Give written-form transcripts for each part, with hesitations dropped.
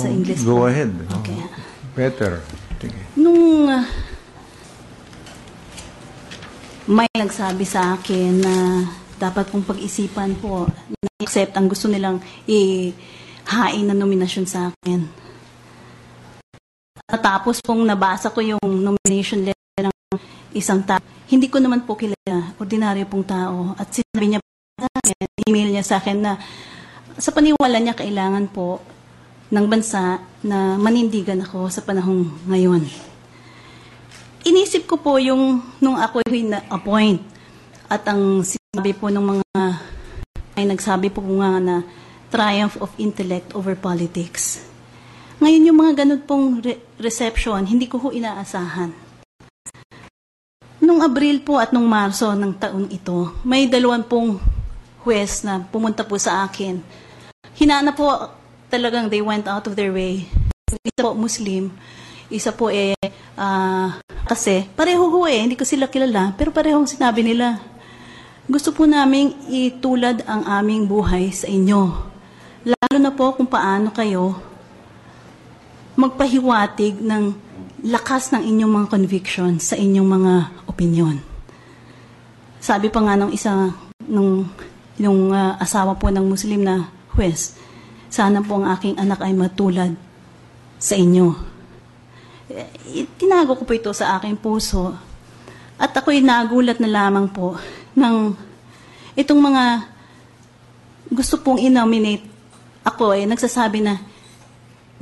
sa English go po. ahead. Okay. Better. Sige. Nung may nagsabi sa akin na dapat kong pag-isipan po na accept ang gusto nilang ihain na nominasyon sa akin. Tapos pong nabasa ko yung nomination letter ng isang tao. Hindi ko naman po kilala, ordinaryo pong tao. At sinabi niya sa akin, email niya sa akin na sa paniwala niya kailangan po ng bansa na manindigan ako sa panahong ngayon. Inisip ko po yung nung ako na-appoint at ang sinabi po ng mga ay nagsabi po nga na triumph of intellect over politics. Ngayon yung mga ganun pong reception, hindi ko inaasahan. Nung Abril po at nung Marso ng taon ito, may 2 huwes na pumunta po sa akin. Hinana po talagang they went out of their way. Isa po Muslim, isa po kasi pareho hindi ko sila kilala, pero parehong sinabi nila, gusto po naming itulad ang aming buhay sa inyo. Lalo na po kung paano kayo magpahiwatig ng lakas ng inyong mga conviction sa inyong mga opinion. Sabi pa nga ng isa, yung asawa po ng Muslim na huwes, sana po ang aking anak ay matulad sa inyo. Tinago ko po ito sa aking puso at ako'y nagulat na lamang po ng itong mga gusto pong i-nominate ako nagsasabi na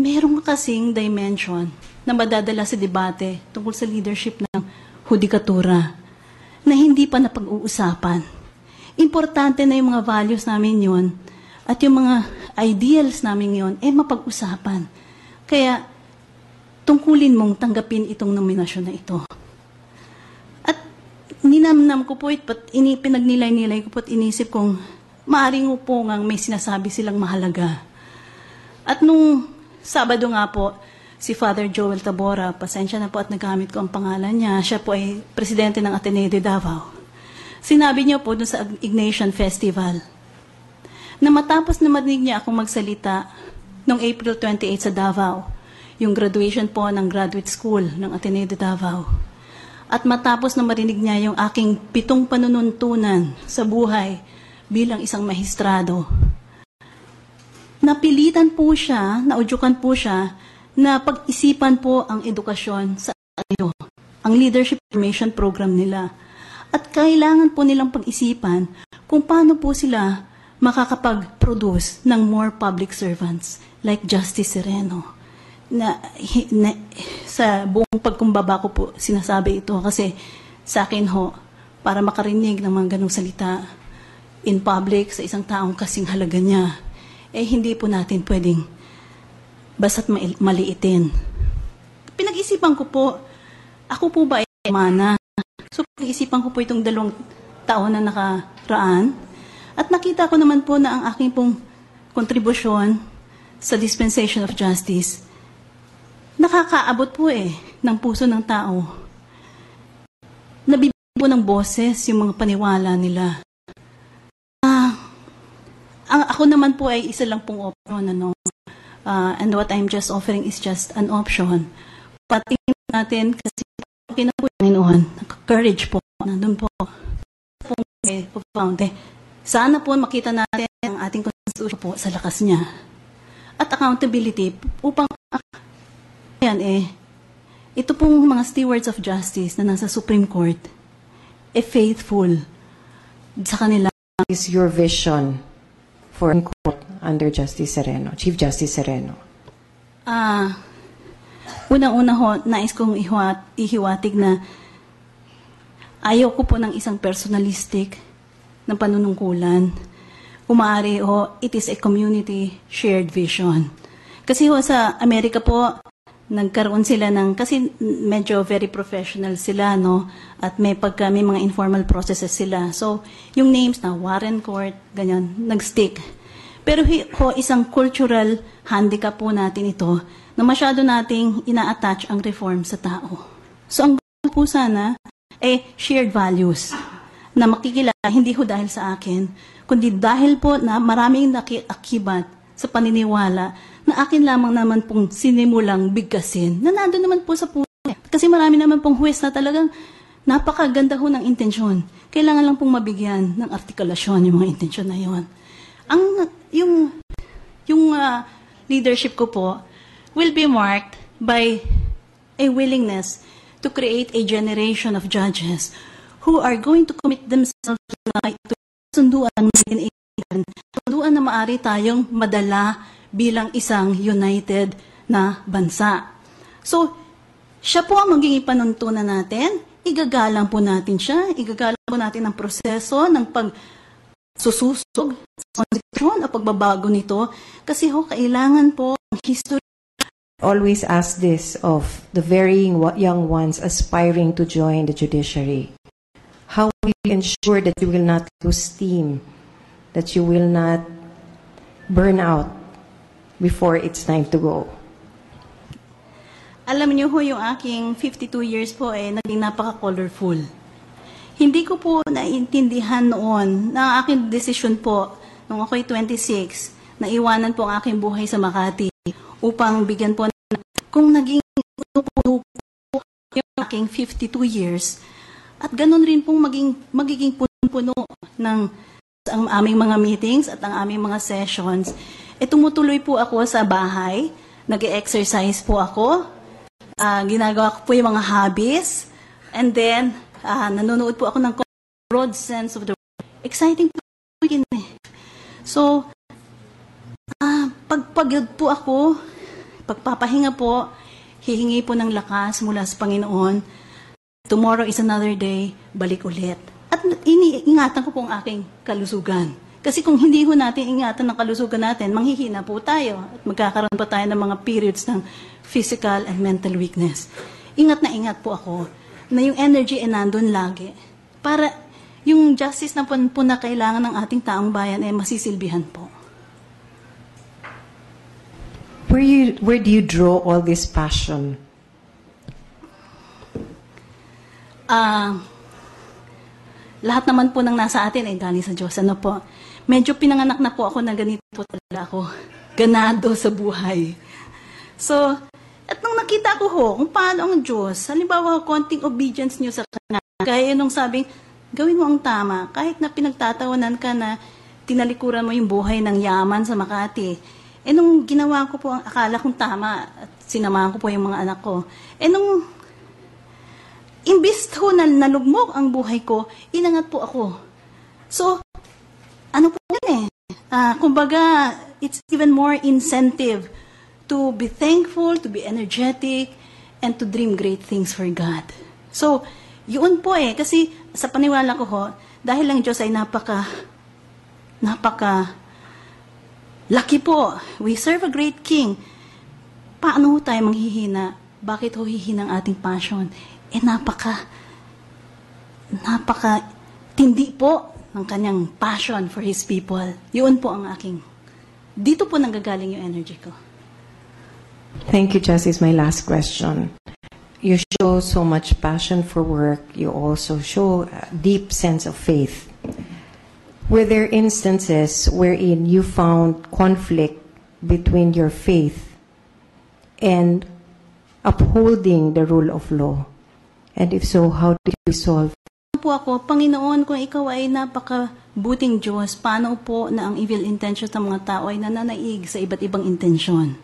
meron kasing dimension na madadala sa debate tungkol sa leadership ng hudikatura na hindi pa napag-uusapan. Importante na yung mga values namin yon at yung mga ideals namin yon mapag-usapan. Kaya tungkulin mong tanggapin itong nominasyon na ito. At ninamnam ko po pinagnilay-nilay ko po at inisip kong maaring po ngang may sinasabi silang mahalaga. At nung Sabado nga po, si Father Joel Tabora, pasensya na po at nagamit ko ang pangalan niya, siya po ay presidente ng Ateneo de Davao. Sinabi niyo po dun sa Ignatian Festival na matapos na marinig niya akong magsalita noong April 28 sa Davao, yung graduation po ng graduate school ng Ateneo de Davao. At matapos na marinig niya yung aking 7 panununtunan sa buhay bilang isang mahistrado, napilitan po siya, naudyukan po siya, na pag-isipan po ang edukasyon sa iyo, ang leadership formation program nila. At kailangan po nilang pag-isipan kung paano po sila makakapag-produce ng more public servants like Justice Sereno. Sa buong pagkumbaba ko po sinasabi ito kasi sa akin para makarinig ng mga ganong salita in public sa isang taong kasing halaga niya, hindi po natin pwedeng basta't maliitin. Pinag-isipan ko po, ako po ba ay mana? So, pinag-isipan ko po itong 2 taon na nakaraan. At nakita ko naman po na ang aking pong kontribusyon sa dispensation of justice, nakakaabot po ng puso ng tao. Nabibigyan po ng boses yung mga paniwala nila. Ang ako naman po ay isa lang pong option, and what I'm just offering is just an option. Patingin natin kasi kinabuhi Panginoon, courage po, nandun po found. Sana po makita natin ang ating constitution po sa lakas niya. At accountability upang ito pong mga stewards of justice na nasa Supreme Court, faithful sa kanila. Is your vision for court under Justice Sereno, Chief Justice Sereno? Unang-una nais kong ihiwatig na ayaw ko po ng isang personalistic na panunungkulan. Umaari it is a community shared vision. Kasi sa Amerika po, nagkaroon sila kasi medyo very professional sila, at may mga informal processes sila. So, yung names na Warren Court, ganyan, nag-stick. Pero isang cultural handicap po natin ito na masyado nating ina-attach ang reform sa tao. So, ang gusto po sana shared values na makikilala hindi dahil sa akin, kundi dahil po na maraming nakiakibat sa paniniwala na akin lamang naman pong sinimulang bigkasin, na nandun naman po sa puso. Kasi marami naman pong huwes na talagang napakaganda ho ng intensyon. Kailangan lang pong mabigyan ng artikulasyon yung mga intensyon na yon. Yung leadership ko po will be marked by a willingness to create a generation of judges who are going to commit themselves to sunduan na maaari tayong madala bilang isang united na bansa. So, siya po ang magiging panuntunan natin. Igagalang po natin siya. Igagalang po natin ang proseso ng pagsususog sa konstitusyon o pagbabago nito. Kasi kailangan po ang history. Always ask this of the very young ones aspiring to join the judiciary. How will you ensure that you will not lose steam, that you will not burn out before it's time to go? Alam niyo ho, yung aking 52 years po naging napaka-colorful. Hindi ko po naintindihan noon na aking decision po, nung ako'y 26, na iwanan po ang aking buhay sa Makati upang bigyan po kung naging puno po yung aking 52 years. At ganun rin pong magiging puno ng ang aming mga meetings at ang aming mga sessions. Tumutuloy po ako sa bahay, nag-exercise po ako, ginagawa ko po yung mga hobbies, and then nanonood po ako ng broad sense of the world. Exciting po yun eh. So, pagpagod po ako, pagpapahinga po, hihingi po ng lakas mula sa Panginoon. Tomorrow is another day, balik ulit. At iniingatan ko po ang aking kalusugan. Kasi kung hindi ho natin ingatan ng kalusugan natin, manghihina po tayo at magkakaroon pa tayo ng mga periods ng physical and mental weakness. Ingat na ingat po ako na yung energy nandun lagi para yung justice na po na kailangan ng ating taong bayan masisilbihan po. Where do you draw all this passion? Lahat naman po ng nasa atin galing sa Diyos. Ano po? Medyo pinanganak na po ako na ganito po talaga ako. Ganado sa buhay. So, at nung nakita ko kung paano ang Diyos, halimbawa, konting obedience niyo sa Kanya, kaya nung sabing, gawin mo ang tama, kahit na pinagtatawanan ka na tinalikuran mo yung buhay ng yaman sa Makati. Nung ginawa ko po ang akala kong tama, at sinamahan ko po yung mga anak ko, nung imbis ho na nalugmok ang buhay ko, inangat po ako. So, ano po yan kumbaga, it's even more incentive to be thankful, to be energetic, and to dream great things for God. So, yun po kasi sa paniwala ko dahil lang Diyos ay napaka lucky po. We serve a great King. Paano tayo manghihina? Bakit hihina ang ating passion? Napaka tindi po ng kanyang passion for His people. Yun po ang dito po nanggagaling yung energy ko. Thank you, Justice. My last question. You show so much passion for work. You also show a deep sense of faith. Were there instances wherein you found conflict between your faith and upholding the rule of law? And if so, how did you resolve? Po ako, Panginoon, kung ikaw ay napakabuting Diyos, paano po na ang evil intentions ng mga tao ay nananaig sa iba't ibang intensyon?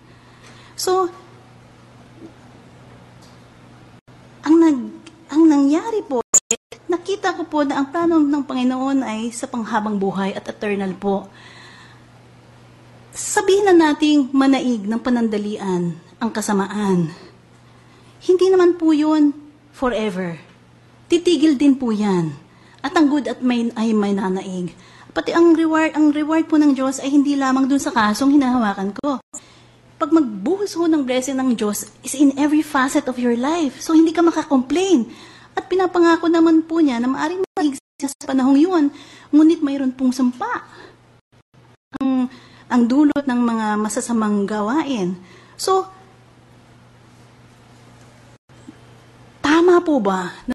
So, ang nangyari po, nakita ko po na ang plano ng Panginoon ay sa panghabang buhay at eternal po. Sabihin na nating manaig ng panandalian ang kasamaan. Hindi naman po yun forever. Titigil din po yan. At ang good at ay may nanaig. Pati ang reward po ng Diyos ay hindi lamang dun sa kasong hinahawakan ko. Pag magbuhos ho ng blessing ng Diyos is in every facet of your life. So hindi ka makakomplain. At pinapangako naman po niya na maaaring maig sa panahong yun. Ngunit mayroon pong sumpa. Ang dulot ng mga masasamang gawain. So, tama po ba